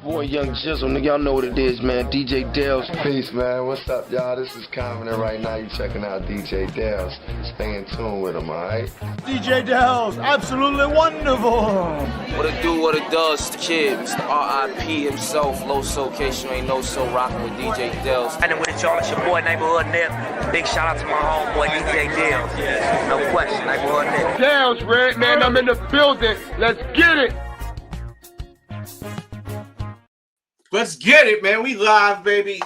boy Young Jizzle, nigga, y'all know what it is, man. DJ Delz. Peace, man. What's up, y'all? This is Common, right now you checking out DJ Delz. Stay in tune with him, alright? DJ Delz, absolutely wonderful. What it do, what it does, the kid, Mr. R.I.P. himself, Low Soul, case you ain't know so, rocking with DJ Delz. And then with it, y'all, it's your boy, Neighborhood Nip. Big shout out to my homeboy, DJ Delz. No question, Neighborhood Nip. Delz, Red, man, I'm in the building. Let's get it. Let's get it, man. We live, baby.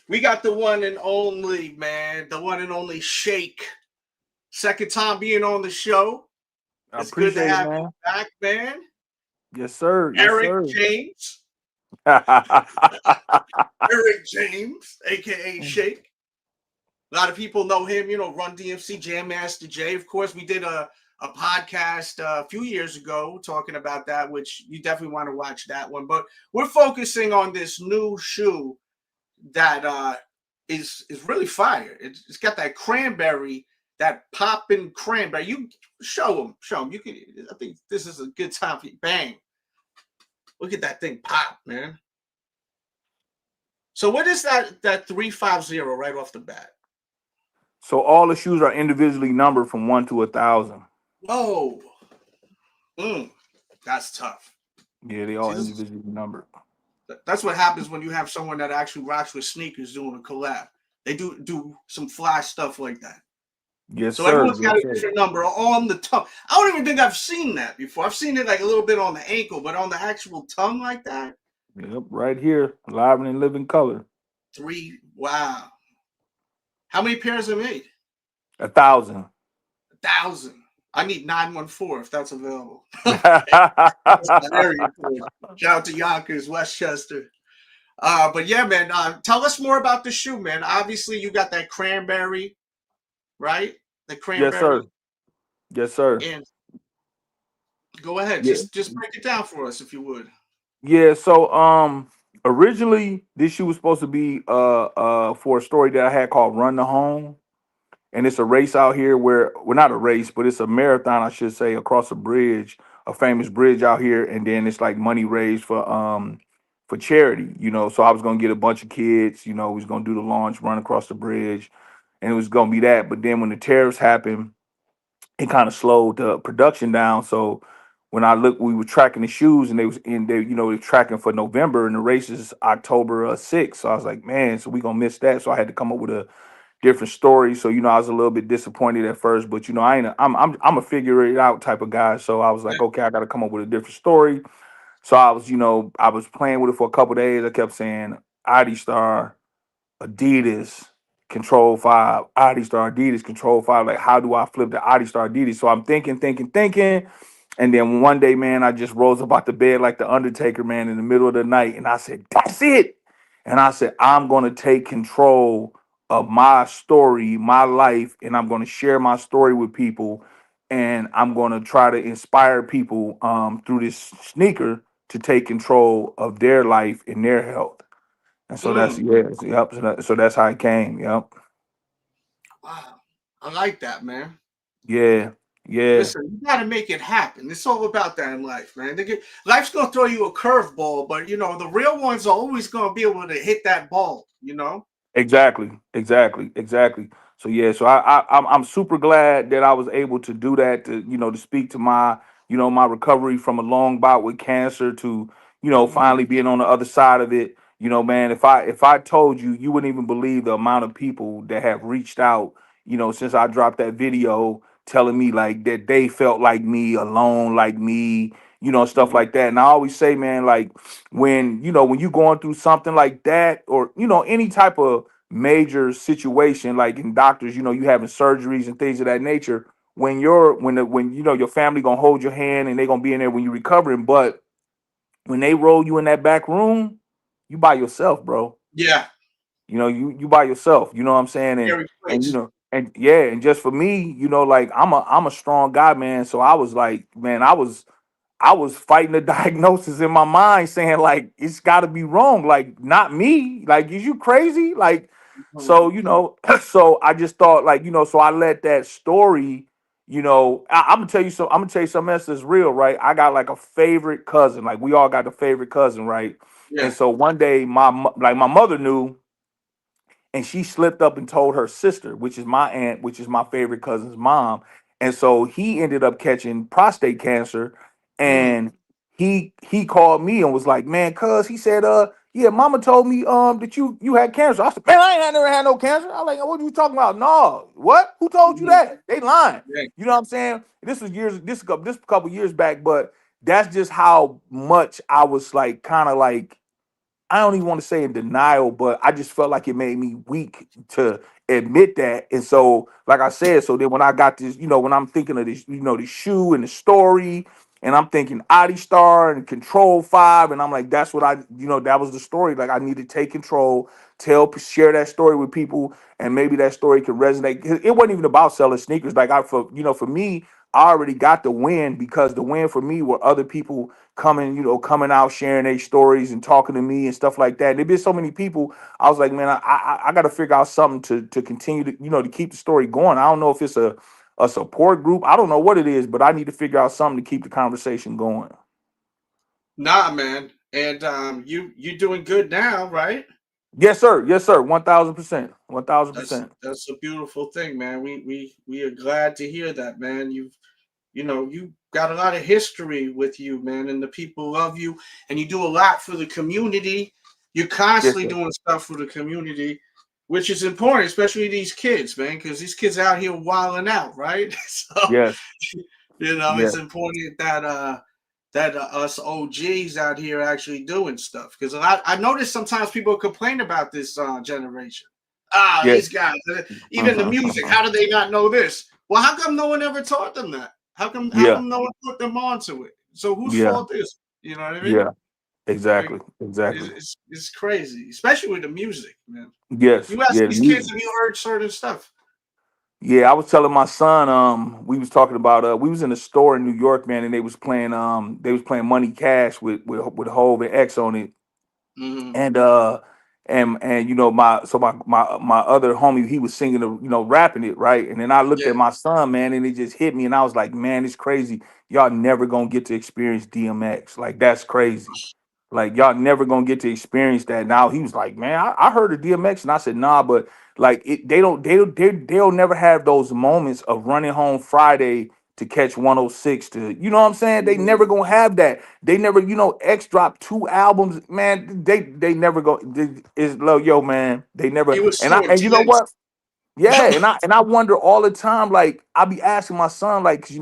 We got the one and only, man. The one and only Shake. Second time being on the show. It's good to have you back, man. Yes, sir. Eric yes, sir. James. Eric James, a.k.a. Shake. A lot of people know him, you know, Run DMC, Jam Master Jay. Of course, we did a podcast a few years ago talking about that, which you definitely want to watch that one. But we're focusing on this new shoe that is really fire. It's got that cranberry, that popping cranberry. You show them. You can. I think this is a good time for you. Bang! Look at that thing pop, man. So what is that 350 right off the bat? So all the shoes are individually numbered from 1 to 1,000. Whoa. That's tough. Yeah, they all individually numbered. That's what happens when you have someone that actually rocks with sneakers doing a collab. They do some flash stuff like that. Yes, so sir. Everyone's got a different number on the tongue. I don't even think I've seen that before. I've seen it like a little bit on the ankle, but on the actual tongue like that? Yep, right here. Live and in living color. 3. Wow. How many pairs are made? 1,000. 1,000. I need 914 if that's available. That's my area code. Shout out to Yonkers, Westchester. But yeah, man, tell us more about the shoe, man. Obviously, you got that cranberry, right? The cranberry. Yes, sir. Yes, sir. And go ahead, yeah. just break it down for us if you would. Yeah, so originally this shoe was supposed to be for a story that I had called Run the Home. And it's a race out here where, well, not a race, but it's a marathon, I should say, across a bridge, a famous bridge out here. And then it's like money raised for charity, you know. So I was going to get a bunch of kids, you know, we was going to do the launch, run across the bridge, and it was going to be that. But then when the tariffs happened, it kind of slowed the production down. So when I looked, we were tracking the shoes, and they were tracking for November, and the race is October 6th. So I was like, man, so we going to miss that. So I had to come up with a different story. So, you know, I was a little bit disappointed at first, but, you know, I'm a figure it out type of guy. So I was like, okay, I got to come up with a different story. So I was playing with it for a couple of days. I kept saying Adidas, Adidas, Control 5, Adidas, Adidas, Control 5. Like, how do I flip the Adidas, Adidas? So I'm thinking. And then one day, man, I just rose up out the bed like the Undertaker, man, in the middle of the night. And I said, that's it. And I said, I'm going to take control of my story, my life, and I'm going to share my story with people, and I'm going to try to inspire people through this sneaker to take control of their life and their health. And so so that's how it came. Yep. Wow, I like that, man. Yeah. Listen, you got to make it happen. It's all about that in life, man. Life's going to throw you a curveball, but you know the real ones are always going to be able to hit that ball. You know. Exactly. So yeah, so I'm super glad that I was able to do that, to speak to my my recovery from a long bout with cancer to finally being on the other side of it. You know, man, if I told you, you wouldn't even believe the amount of people that have reached out, since I dropped that video telling me like that they felt like me, alone like me, stuff like that. And I always say, man, like when you're going through something like that, or, any type of major situation, like in doctors, you having surgeries and things of that nature, when your family gonna hold your hand and they gonna be in there when you're recovering. But when they roll you in that back room, you by yourself, bro. Yeah. You by yourself, you know what I'm saying? And just for me, like I'm a strong guy, man. So I was like, man, I was fighting the diagnosis in my mind, saying like it's got to be wrong, like not me, like is you crazy, like so so I just thought like so I let that story you know, I'm gonna tell you so. I'm gonna tell you something else that's real, right? I got like a favorite cousin. Like we all got a favorite cousin, right? And Yeah. so one day, my mother knew, and she slipped up and told her sister, which is my aunt, which is my favorite cousin's mom. And so he ended up catching prostate cancer, Mm. and he called me and was like, "Man, cuz," he said, yeah, mama told me that you had cancer." I said, "Man, I ain't never had no cancer." I like, "What are you talking about?" "No, what? Who told you Mhm. that? They lying." Yeah. You know what I'm saying? This was years, this couple years back, but that's just how much I was like, kind of like, I don't even want to say in denial, but I just felt like it made me weak to admit that. And so, like I said, so then when I got this, you know, when I'm thinking of this, you know, the shoe and the story, and I'm thinking Adistar and Control 5, and I'm like, that's what that was the story. Like I need to take control, share that story with people, and maybe that story could resonate. It wasn't even about selling sneakers. Like for me, I already got the win, because the win for me were other people coming out, sharing their stories and talking to me and stuff like that. There've been so many people. I was like, man, I got to figure out something to continue to, to keep the story going. I don't know if it's a support group. I don't know what it is, but I need to figure out something to keep the conversation going. Nah, man. And you doing good now, right? Yes, sir. Yes, sir. 1,000%. That's 1,000%. that's a beautiful thing, man. We are glad to hear that, man. You got a lot of history with you, man, and the people love you, and you do a lot for the community. You're Yes, constantly sir. doing stuff for the community, which is important, especially these kids, man, because these kids out here wilding out, right? So Yes. it's Yes. important that us OGs out here actually doing stuff, because I noticed sometimes people complain about this generation. Ah, Yes. these guys, even the music. How do they not know this? Well, how come no one ever taught them that? How Yeah. come no one put them onto it? So whose Yeah. fault is it? You know what I mean? Yeah. Like Exactly. Exactly. it's crazy, especially with the music, man. Yes. You ask Yeah. The these kids music. if you heard certain stuff. Yeah, I was telling my son, we was talking about, we was in a store in New York, man, and they was playing Money Cash with Hove and X on it. Hmm. And my other homie, he was singing, rapping it, right? And then I looked Yeah, at my son, man, and it just hit me, and I was like, man, it's crazy. Y'all never gonna get to experience DMX. Like, that's crazy. Like, y'all never gonna get to experience that. Now he was like, man, I heard of DMX, and I said, nah, but like they'll never have those moments of running home Friday to catch 106, to, you know what I'm saying? They mhm. never gonna have that. They never, X dropped 2 albums, man. They never go. Is low, yo, man. They never. It was And I so and you know intense. what? Yeah, and I wonder all the time. Like, I be asking my son, like, 'cause,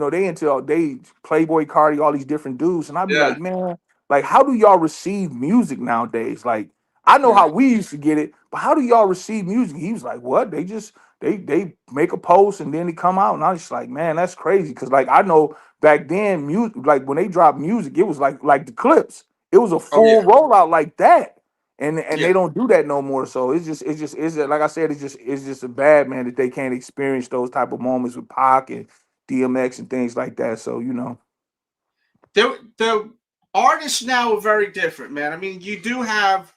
they Playboy Cardi, all these different dudes, and I be Yeah, like, man, like, how do y'all receive music nowadays? Like, I know yeah, how we used to get it, but how do y'all receive music? He was like, what? They just they make a post and then they come out, and I was just like, man, that's crazy. Cause like I know back then, music, like when they dropped music, it was like the clips. It was a oh yeah, full rollout like that, and yeah. they don't do that no more. So it's just like I said, it's just a bad, man, that they can't experience those type of moments with Pac and DMX and things like that. So The artists now are very different, man. I mean, you do have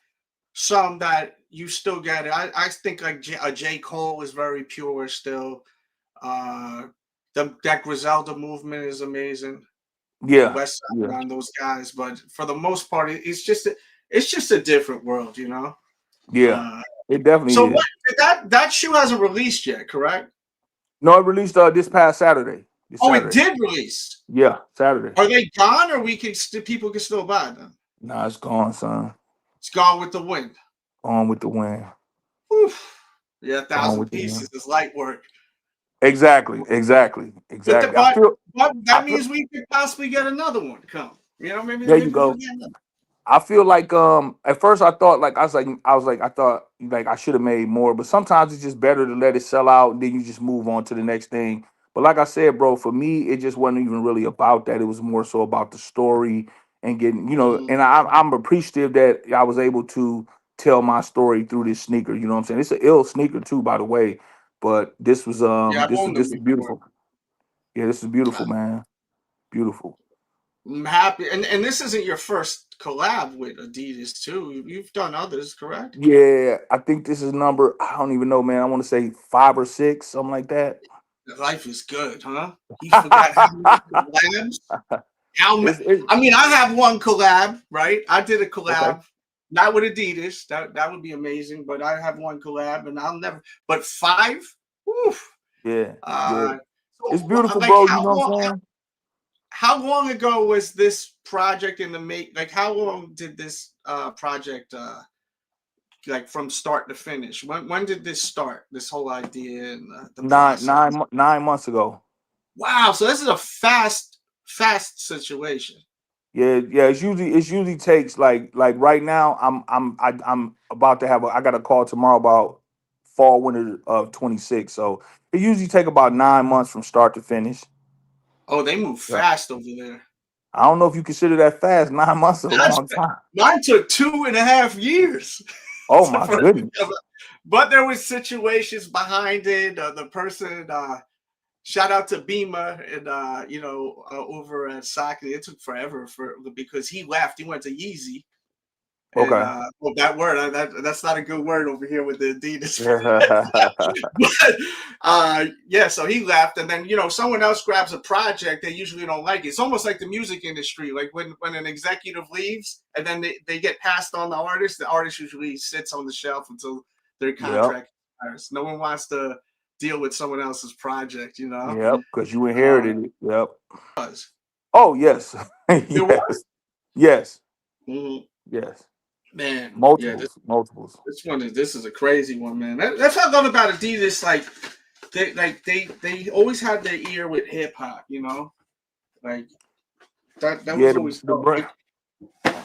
some that you still get it. I think like J. Cole is very pure still. Uh, that Griselda movement is amazing. yeah, West Side yeah, on those guys, but for the most part, it's just a different world, you know. yeah, Uh, it definitely so is. what that shoe hasn't released yet, correct? No, it released this past Saturday. This Oh, it Saturday. did release. Yeah, Saturday. Are they gone, or people can still buy them? Nah, it's gone, son. It's gone with the wind. On with the win. Oof. Yeah, a Gone thousand with the win. pieces is light work. Exactly, exactly, But, exactly. I feel, I that feel. means we could possibly get another one come. You know, There you maybe we'll go. get another. I feel like at first I thought like I thought like I should have made more, but sometimes it's just better to let it sell out and then you just move on to the next thing. But like I said, bro, for me it just wasn't even really about that. It was more so about the story and getting, Mhm. and I'm appreciative that I was able to tell my story through this sneaker. You know what I'm saying? It's an ill sneaker too, by the way. But this was Yeah, I've owned them this was before. beautiful. Yeah, this is beautiful, man. Beautiful. I'm happy, and this isn't your first collab with Adidas too. You've done others, correct? Yeah, I think this is number, I don't even know, man. I want to say 5 or 6, something like that. Life is good, huh? He forgot how many collabs. It's I mean, I have one collab, right? I did a okay. collab, not with Adidas. That would be amazing, but I have one collab, and I'll never. But 5, woof. Yeah, yeah. Uh, It's so beautiful, like bro. You know what I'm saying? how long ago was this project in the make? Like, how long did this project like from start to finish? When did this start? This whole idea and the process. 9 months ago. Wow, so this is a fast situation. Yeah, yeah. It's usually takes like right now. I'm about to have I got a call tomorrow about fall winter of 26. So it usually take about 9 months from start to finish. Oh, they move Yeah. fast over there. I don't know if you consider that fast. 9 months is a long time. Mine took 2.5 years. Oh my goodness. But there was situations behind it. The person, shout out to Bima and over at Sockley. It took forever because he left. He went to Yeezy. And, Okay. well, that word that's not a good word over here with the Adidas. But yeah, so he left, and then someone else grabs a project they usually don't like. It's almost like the music industry, like when an executive leaves and then they get passed on the artist usually sits on the shelf until their contract expires. No one wants to deal with someone else's project, Yep, because you inherited it. Yep. Was. Oh yes. It Yes. was? Yes. Mhm. Yes. Man, Multiples. Multiples. This is a crazy one, man. That's what I love about Adidas. Like they always had their ear with hip hop, like that Yeah, was always the dope. brand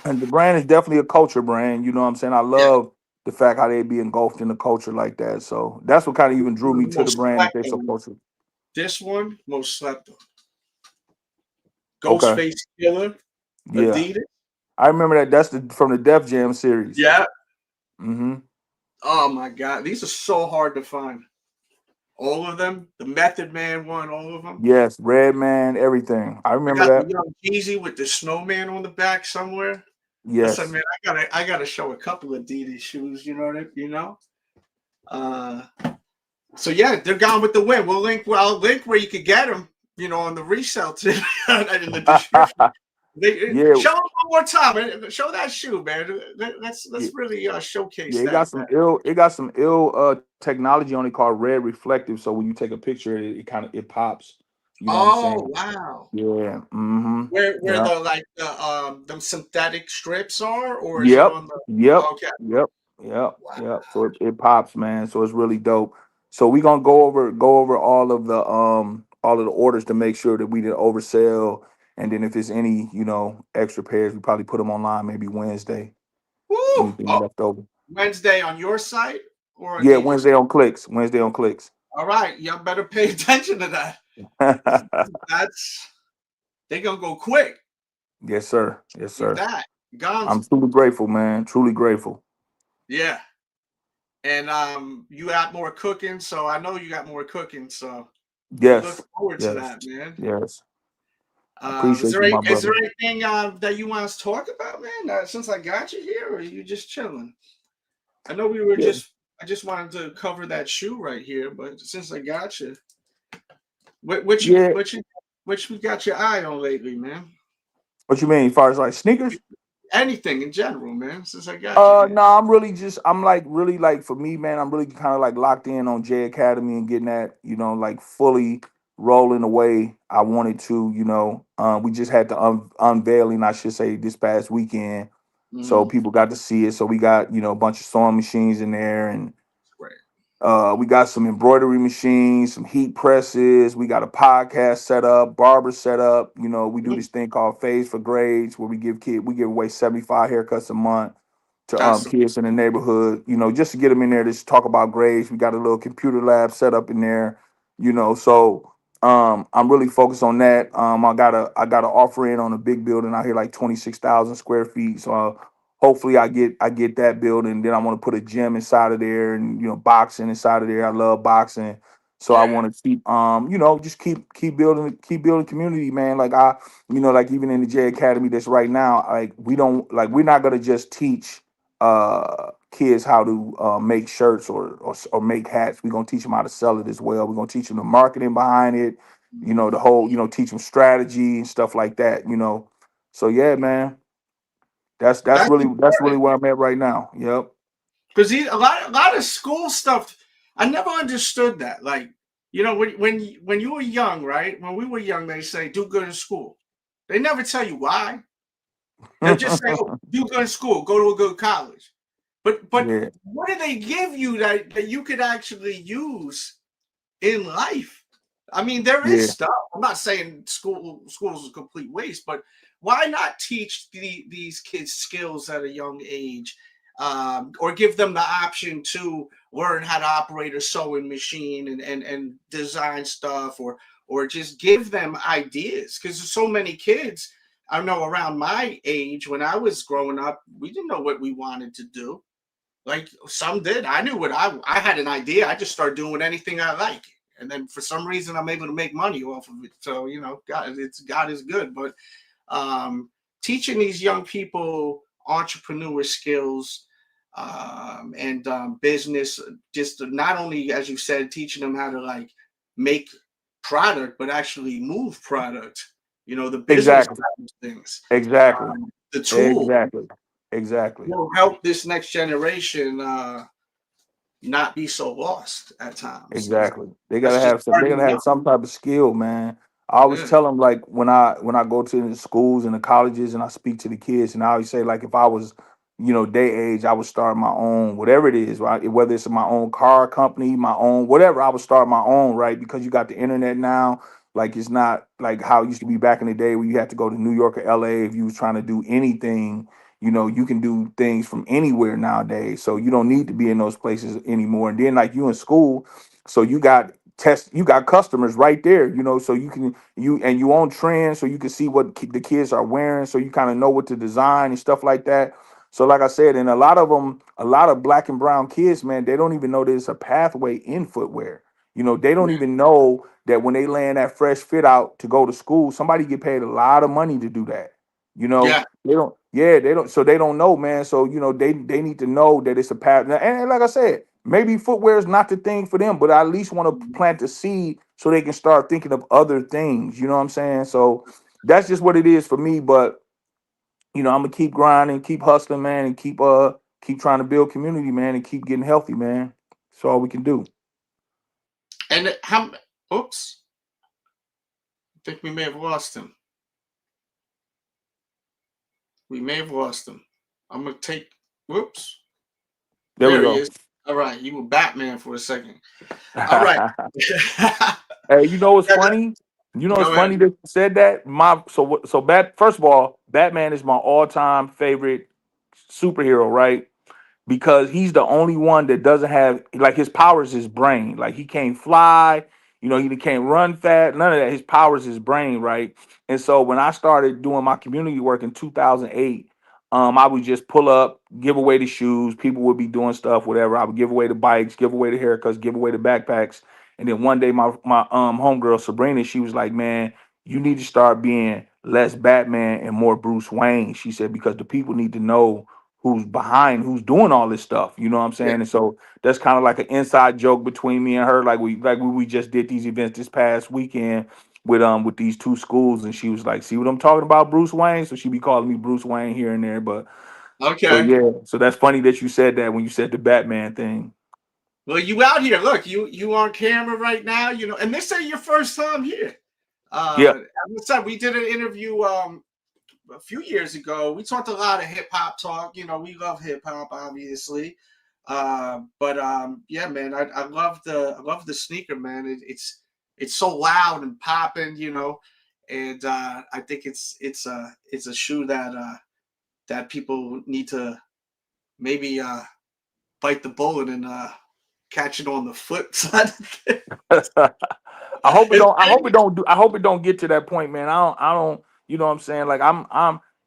and the brand is definitely a culture brand. You know what I'm saying? I love the fact how they be engulfed in the culture like that. So that's what kind of even drew me to the Most brand that they slept so on. culture. This one most slept on. Okay. Ghostface Killer, Yeah. Adidas. I remember that. That's from the Def Jam series. Yeah. Mm-hmm. Oh my God, these are so hard to find. All of them. The Method Man one, all of them. Yes, Redman, everything. I I remember got that. the Young Jeezy with the snowman on the back somewhere. I said, Yes. man, I gotta show a couple of Adidas shoes. So yeah, they're gone with the win. I'll link where you could get them. On the resale tip in the description. Yeah. Show them one more time. Show that shoe, man. Let's Yeah. really showcase Yeah, that. it got some ill technology on it called red reflective. So when you take a picture, it pops. You know what I'm Oh saying? wow. Yeah. Mm-hmm. Where Yeah. them synthetic strips are, or is it Yep. on the? Yep. Okay. Yep. Yep. Wow. Yep. So it pops, man. So it's really dope. So we're gonna go over all of the orders to make sure that we didn't oversell. And then if there's any, extra pairs, we probably put them online maybe Wednesday. Woo! Anything Oh, left over. Wednesday on your site or Yeah, Adidas? Wednesday on clicks. Wednesday on clicks. All right, y'all better pay attention to that. They're gonna go quick Yes, sir. Yes, with sir. that. I'm Gonzo. truly grateful, man. Truly grateful. Yeah. And you got more cooking, so I know you got more cooking. So Yes. look forward to Yes. that, man. Yes. I Is appreciate there you, my is there brother. anything that you want us to talk about, man? Since I got you here, or are you just chilling? I know we were Yeah. I just wanted to cover that shoe right here, but since I got you, what Yeah. you got your eye on lately, man? What you mean, as far as like sneakers? Anything in general, man. Since I got you here. No, I'm like really like for me, man, I'm really kind of like locked in on J Academy and getting that, like fully rolling the way I wanted to, we just had the unveiling, I should say, this past weekend. So Mhm. people got to see it. So we got, a bunch of sewing machines in there, and Great. we got some embroidery machines, some heat presses. We got a podcast set up, barber set up. We do this thing called Phase for Grades, where we give away 75 haircuts a month to That's kids in the neighborhood. Just to get them in there to just talk about grades. We got a little computer lab set up in there. So I'm really focused on that. I got an offer in on a big building out here, like 26,000 square feet. So hopefully I get that building. Then I want to put a gym inside of there, and boxing inside of there. I love boxing. So I want to keep just keep building community, man. Like like even in the J Academy that's right now, like we're not gonna just teach kids how to make shirts or make hats. We're gonna teach them how to sell it as well. We're gonna teach them the marketing behind it. You know, the whole, teach them strategy and stuff like that. So yeah, man, that's That's really important where I'm at right now. Yep. because a lot of school stuff. I never understood that. Like, when you were young, right? When we were young, they say do good in school. They never tell you why. They just say, "Oh, do good in school. Go to a good college." But Yeah. what do they give you that you could actually use in life? I mean, there Yeah. is stuff. I'm not saying school is a complete waste, but why not teach these kids skills at a young age, or give them the option to learn how to operate a sewing machine and design stuff, or just give them ideas? Because there's so many kids I know around my age when I was growing up, we didn't know what we wanted to do. Like some did. I knew what I had an idea. I just started doing anything I like. And then for some reason I'm able to make money off of it. So, God is good. But teaching these young people entrepreneur skills, and business, just not only, as you said, teaching them how to like make product, but actually move product, the business Exactly. side of things, Exactly. the tool Exactly. will help this next generation not be so lost at times. 'Cause Exactly. They that's gotta just have some. They starting gotta have young. some type of skill, man. I always Yeah. tell them like when I go to the schools and the colleges and I speak to the kids, and I always say like if I was, day age, I would start my own whatever it is, right? Whether it's my own car company, my own whatever, I would start my own, right? Because you got the internet now. Like it's not like how it used to be back in the day where you had to go to New York or LA if you was trying to do anything. You can do things from anywhere nowadays. So you don't need to be in those places anymore. And then like you in school, so you got customers right there, so you own trends, so you can see what the kids are wearing, so you kind of know what to design and stuff like that. So like I said, and a lot of black and brown kids, man, they don't even know there's a pathway in footwear. They don't even know that when they laying that fresh fit out to go to school, somebody get paid a lot of money to do that. Yeah. So they don't know, man. So they need to know that it's a path. And like I said, maybe footwear is not the thing for them, but I at least want to plant the seed so they can start thinking of other things. You know what I'm saying? So that's just what it is for me. But I'm gonna keep grinding, keep hustling, man, and keep trying to build community, man, and keep getting healthy, man. That's all we can do. And oops, I think we may have lost him. We may have lost him. I'm gonna take. Whoops. There we There he go. is. All right, you were Batman for a second. All right. Hey, you know what's funny? It's Go ahead. funny that you said that. First of all, Batman is my all-time favorite superhero, right? Because he's the only one that doesn't have like his powers his brain. Like he can't fly, he can't run fast, none of that. His powers his brain, right? And so when I started doing my community work in 2008, I would just pull up, give away the shoes. People would be doing stuff, whatever. I would give away the bikes, give away the haircuts, give away the backpacks. And then one day, my homegirl Sabrina, she was like, "Man, you need to start being less Batman and more Bruce Wayne." She said because the people need to know who's behind, who's doing all this stuff. You know what I'm Yeah. saying? And so that's kind of like an inside joke between me and her. Like we just did these events this past weekend with these two schools, and she was like, "See what I'm talking about, Bruce Wayne?" So she be calling me Bruce Wayne here and there. But so Okay. yeah, so that's funny that you said that when you said the Batman thing. Well, you out here. Look, you on camera right now. And this ain't your first time here. Yeah, As I said, we did an interview a few years ago. We talked a lot of hip hop talk. We love hip hop, obviously. But yeah, man, I love the sneaker, man. It's so loud and popping, and I think it's a shoe that people need to maybe bite the bullet and catch it on the foot side of things. I hope it don't. I hope it don't do. I hope it don't get to that point, man. I don't. You know what I'm saying? Like I'm.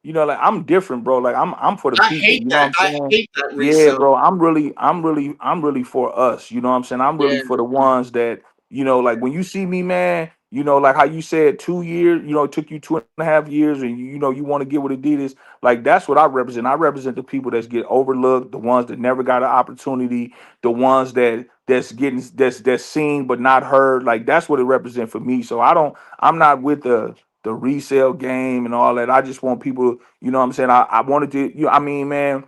Like I'm different, bro. Like I'm for the I people. hate You know what that. I'm I saying? hate that Yeah, resale. bro. I'm really for us. You know what I'm saying? I'm really Yeah. for the ones that like when you see me, man. you know, like how you said 2 years, you know, it took you 2.5 years, and you know you want to get with Adidas. Like that's what I represent. I represent the people that get overlooked, the ones that never got an opportunity, the ones that's seen but not heard. Like that's what it represents for me. So I'm not with the resale game and all that. I just want people, you know what I'm saying? I wanted to, I mean, man,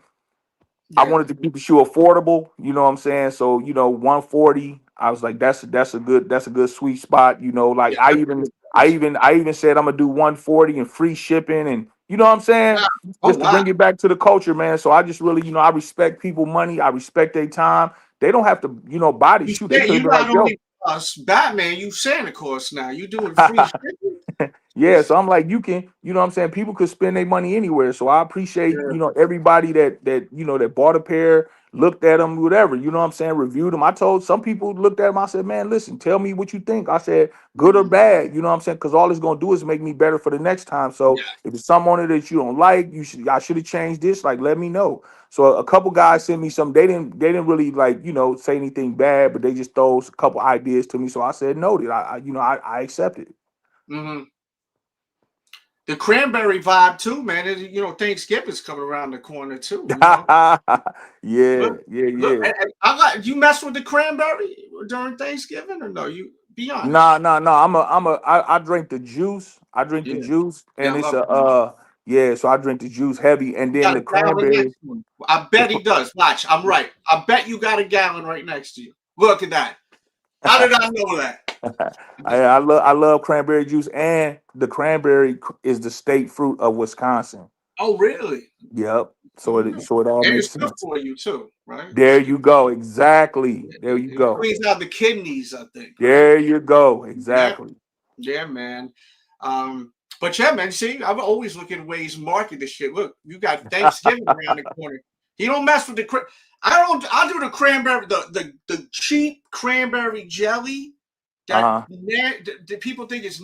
I Yeah. wanted to keep the shoe affordable, you know what I'm saying? So, you know, 140, I was like, that's a good sweet spot, you know. Like Yeah. That's I even said I'm gonna do 140 and free shipping, and you know what I'm saying? wow. Oh Just to wow. bring it back to the culture, man. So I just really, you know, I respect people money, I respect their time. They don't have to, you know, buy the You shoe. They say could have you been like, not yo. only Batman, you Santa Claus now. You doing free shipping? Yeah, so I'm like, you can, you know what I'm saying? People could spend their money anywhere. So I appreciate, Yeah. you know, everybody that you know that bought a pair, looked at them, whatever, you know what I'm saying, reviewed them. I told some people looked at them, I said, man, listen, tell me what you think. I said, good or bad, you know what I'm saying? Because all it's gonna do is make me better for the next time. So Yeah. if it's something on it that you don't like, I should have changed this, like let me know. So a couple guys sent me some, they didn't really like, you know, say anything bad, but they just throw a couple ideas to me. So I said, noted. I accepted. Mm-hmm. The cranberry vibe too, man. You know, Thanksgiving's coming around the corner too. You know, Yeah, look, yeah, look. yeah. I got you. Mess with the cranberry during Thanksgiving or no? You be honest. Nah, nah, nah. I drink the juice. I drink the Yeah, juice, yeah. and I it's love a it. yeah. So I drink the juice heavy, and You then got the a gallon cranberry. next to him. I The bet he does. Watch, I'm right. I bet you got a gallon right next to you. Look at that. How did I know that? I love cranberry juice, and the cranberry is the state fruit of Wisconsin. Oh, really? Yep. Mm. So it all And makes it's good sense. for you too, right? There Like you go. Exactly. There you it go. cleans out the kidneys, I think, right? There you go. Yeah. Exactly. Yeah, man. But yeah, man. See, I'm always looking at ways to market this shit. Look, you got Thanksgiving around the corner. You don't mess with the I don't. I do the cranberry, the cheap cranberry jelly that Uh-huh. the people think is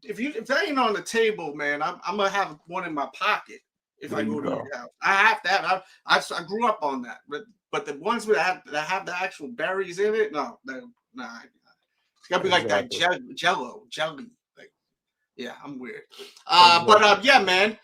if that ain't on the table, man, I'm gonna have one in my pocket if There I you go to go. your house. I have to have. I grew up on that, but the ones that have the actual berries in it, no, nah. It's gotta be like that Exactly. jelly. Like, yeah, I'm weird. Exactly. Yeah, man,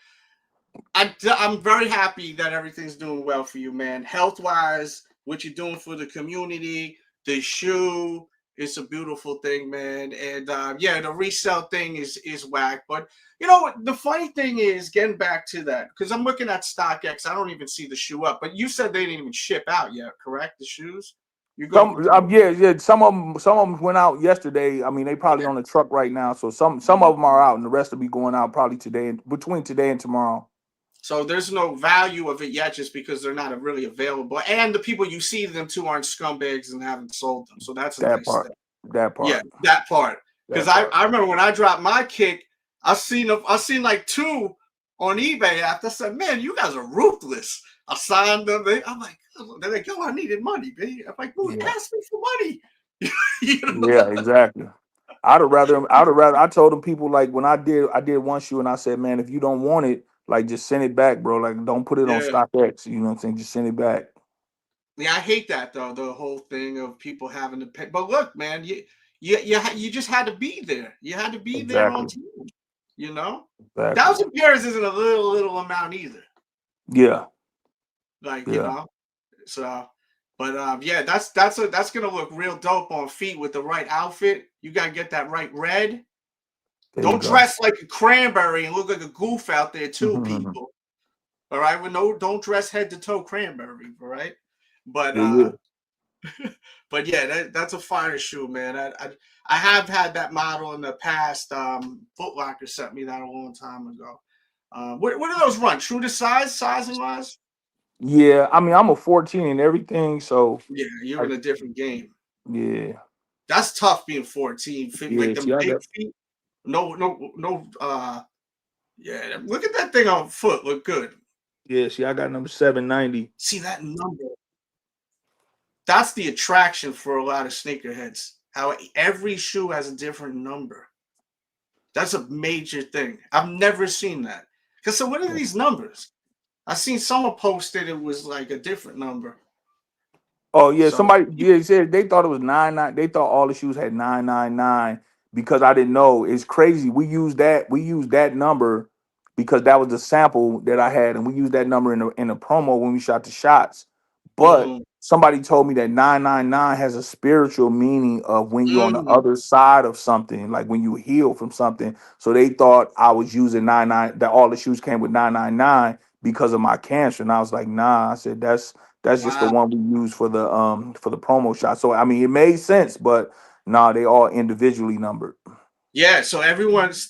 I'm very happy that everything's doing well for you, man. Health wise, what you're doing for the community, the shoe, it's a beautiful thing, man. And yeah, the resale thing is whack. But you know what? The funny thing is, getting back to that, because I'm looking at StockX, I don't even see the shoe up. But you said they didn't even ship out yet, correct? The shoes. You go. Yeah, yeah. Some of them went out yesterday. I mean, they probably Okay. on the truck right now. So some of them are out, and the rest will be going out probably today, between today and tomorrow. So there's no value of it yet, just because they're not really available, and the people you see them to aren't scumbags and haven't sold them. So that's a That nice part. thing. That Yeah, part. that part. Because That part. I remember when I dropped my kick, I seen like two on eBay after. I said, "Man, you guys are ruthless." I signed them. I'm like, they're like, "Yo, I needed money, baby." I'm like, "Well, Yeah. ask me for money." You know? Yeah. Exactly. I'd have rather. I told them people like when I did one shoe, and I said, man, if you don't want it, like just send it back, bro. Like don't put it on Yeah. StockX. You know what I'm saying? Just send it back. Yeah, I hate that though. The whole thing of people having to pay. But look, man, you just had to be there. You had to be there on Exactly. time. You know, Exactly. 1,000 pairs isn't a little amount either. Yeah. Like Yeah. so. But yeah, that's gonna look real dope on feet with the right outfit. You gotta get that right red. There you Don't go. dress like a cranberry and look like a goof out there too, people. All right, well, no, don't dress head to toe cranberry. All right, but Yeah. Yeah. but yeah, that's a fire shoe, man. I have had that model in the past. Foot Locker sent me that a long time ago. What do those run? True to sizing wise? Yeah. I mean, I'm a 14 and everything, so Yeah, you're I, in a different game. yeah. That's tough being 14. Like Yeah. them See, I big got. feet. No. Yeah, look at that thing on foot. Look good. Yeah. See, I got number 790. See that number? That's the attraction for a lot of sneakerheads. How every shoe has a different number. That's a major thing. I've never seen that. Because so what are these numbers? I seen someone posted it was like a different number. Oh yeah, So somebody, yeah, said they thought it was 99. They thought all the shoes had 999. because I didn't know. It's crazy. We used that number because that was the sample that I had, and we used that number in the promo when we shot the shots. But somebody told me that 999 has a spiritual meaning of when you're on the other side of something, like when you heal from something. So they thought I was using 99, that all the shoes came with 999 because of my cancer. And I was like, nah. I said that's just the one we use for the promo shot. So I mean, it made sense, but nah, they all individually numbered. Yeah, so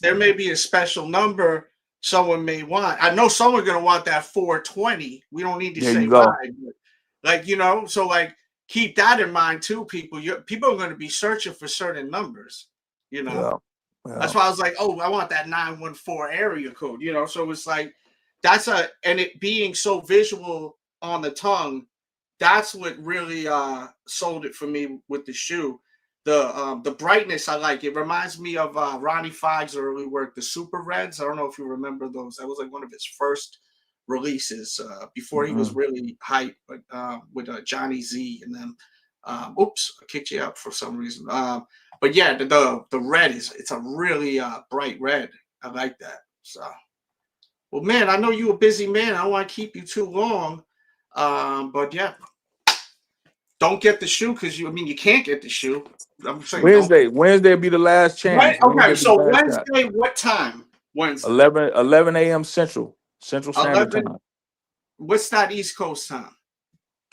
there may be a special number someone may want. I know someone's gonna want that 420. We don't need to There say you go. why, but like, you know, so like keep that in mind too, people. People are gonna be searching for certain numbers, you know. Yeah. That's why I was like, oh, I want that 914 area code, you know. So it's like and it being so visual on the tongue, that's what really sold it for me with the shoe. The brightness I like. It reminds me of Ronnie Fieg's early work, the Super Reds. I don't know if you remember those. That was like one of his first releases before he was really hyped, but with Johnny Z and then oops, I kicked you out for some reason. But yeah, the red it's a really bright red. I like that. So, well, man, I know you're a busy man. I don't want to keep you too long. But yeah, don't get the shoe because you can't get the shoe. I'm saying Wednesday will be the last chance. Okay, so Wednesday, what time? Wednesday, 11 a.m. Central Standard 11. Time. What's that East Coast time?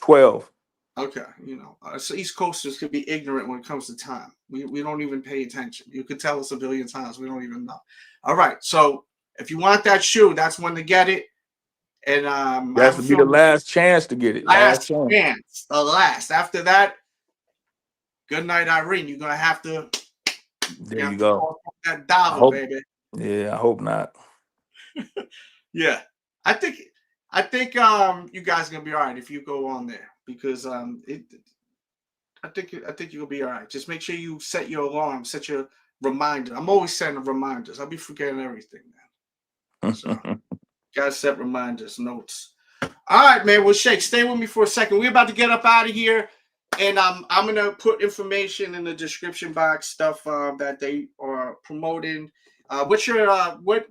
12. Okay, you know, so East Coasters could be ignorant when it comes to time. We don't even pay attention. You could tell us a billion times. We don't even know. All right, so if you want that shoe, that's when to get it. And that would be the last chance to get it. Last chance. The last. After that, good night, Irene. You're gonna have to. There you go. That dollar, baby. Yeah, I hope not. Yeah, I think you guys are gonna be all right if you go on there because I think you'll be all right. Just make sure you set your alarm, set your reminder. I'm always setting reminders. I'll be forgetting everything, man. So gotta set reminders, notes. All right, man. Well, Shake, stay with me for a second. We're about to get up out of here, and I'm gonna put information in the description box, stuff that they are promoting. What's your what?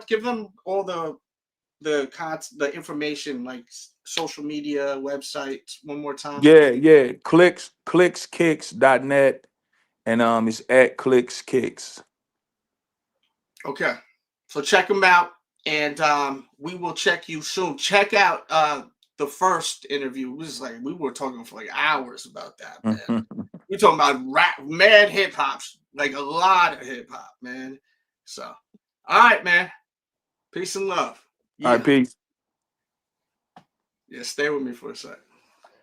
Give them all the information, like social media, websites, one more time. Yeah. Clickskicks.net, and it's at Clickskicks. Okay, so check them out, and we will check you soon. Check out the first interview. It was like we were talking for like hours about that, man. We're talking about rap, mad hip hop, like a lot of hip hop, man. So, all right, man. Peace and love. Yeah. All right, peace. Yeah, stay with me for a sec.